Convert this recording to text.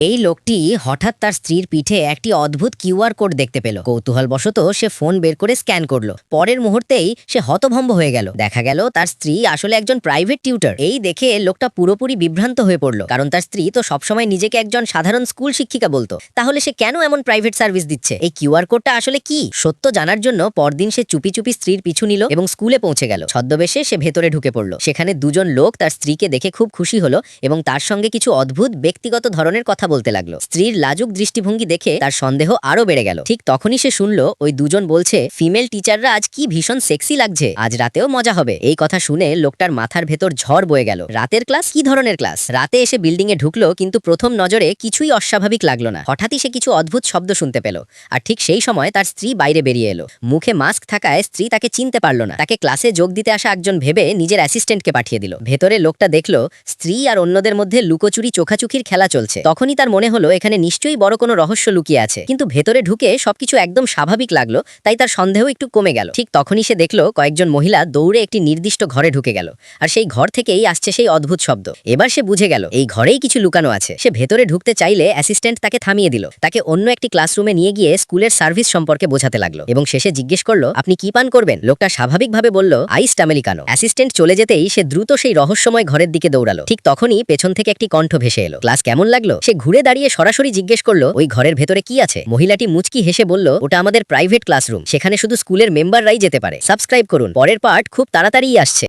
এই লোকটি হঠাৎ তার স্ত্রীর পিঠে একটি অদ্ভুত কিউআর কোড দেখতে পেল। কৌতূহলবশত সে ফোন বের করে স্ক্যান করলো। পরের মুহূর্তেই সে হতভম্ব হয়ে গেল। দেখা গেল তার স্ত্রী আসলে একজন প্রাইভেট টিউটর। এই দেখে লোকটা পুরোপুরি বিভ্রান্ত হয়ে পড়ল, কারণ তার স্ত্রী তো সবসময় নিজেকে একজন সাধারণ স্কুল শিক্ষিকা বলতো। তাহলে সে কেন এমন প্রাইভেট সার্ভিস দিচ্ছে? এই কিউআর কোডটা আসলে কি? সত্য জানার জন্য পরদিন সে চুপি চুপি স্ত্রীর পিছু নিল এবং স্কুলে পৌঁছে গেল। ছদ্মবেশে সে ভেতরে ঢুকে পড়ল। সেখানে দুজন লোক তার স্ত্রীকে দেখে খুব খুশি হলো এবং তার সঙ্গে কিছু অদ্ভুত ব্যক্তিগত ধরনের কথা বলতে লাগলো। স্ত্রীর লাজুক দৃষ্টিভঙ্গি দেখে তার সন্দেহ আরো বেড়ে গেল। ঠিক তখনই সে শুনলো ওই দুজন বলছে, ফিমেল টিচাররা আজ কি ভীষণ সেক্সি লাগছে, আজ রাতেও মজা হবে। এই কথা শুনে লোকটার মাথার ভেতর ঝড় বয়ে গেল। রাতের ক্লাস? কি ধরনের ক্লাস? রাতে এসে বিল্ডিং এ ঢুকলো, কিন্তু প্রথম নজরে কিছুই অস্বাভাবিক লাগলো না। হঠাৎই সে কিছু অদ্ভুত শব্দ শুনতে পেল, আর ঠিক সেই সময় তার স্ত্রী বাইরে বেরিয়ে এলো। মুখে মাস্ক থাকায় স্ত্রী তাকে চিনতে পারল না। তাকে ক্লাসে যোগ দিতে আসা একজন ভেবে নিজের অ্যাসিস্ট্যান্টকে পাঠিয়ে দিল। ভেতরে লোকটা দেখলো স্ত্রী আর অন্যদের মধ্যে লুকোচুরি চোখাচুখির খেলা চলছে। তখনই তার মনে হলো এখানে নিশ্চয়ই বড় কোনো রহস্য লুকিয়ে আছে। কিন্তু ভেতরে ঢুকে সবকিছু একদম স্বাভাবিক লাগলো, তাই তার সন্দেহ একটু কমে গেল। ঠিক তখনই সে দেখলো কয়েকজন মহিলা দৌড়ে একটি নির্দিষ্ট ঘরে ঢুকে গেল, আর সেই ঘর থেকেই আসছে সেই অদ্ভুত শব্দ। এবার সে বুঝে গেল এই ঘরেই কিছু লুকানো আছে। সে ভেতরে ঢুকতে চাইলে অ্যাসিস্ট্যান্ট তাকে থামিয়ে দিল। তাকে অন্য একটি ক্লাসরুমে নিয়ে গিয়ে স্কুলের সার্ভিস সম্পর্কে বোঝাতে লাগলো এবং শেষে জিজ্ঞেস করলো, আপনি কি পান করবেন? লোকটা স্বাভাবিকভাবে বলল, আইসড আমেরিকানো। অ্যাসিস্ট্যান্ট চলে যেতেই সে দ্রুত সেই রহস্যময় ঘরের দিকে দৌড়ালো। ঠিক তখনই পেছন থেকে একটি কণ্ঠ ভেসে এলো, ক্লাস কেমন লাগলো? সে ঘুরে দাঁড়িয়ে সরাসরি জিজ্ঞেস করলো, ওই ঘরের ভেতরে কি আছে? মহিলাটি মুচকি হেসে বলল, ওটা আমাদের প্রাইভেট ক্লাসরুম, সেখানে শুধু স্কুলের মেম্বাররাই যেতে পারে। সাবস্ক্রাইব করুন, পরের পার্ট খুব তাড়াতাড়িই আসছে।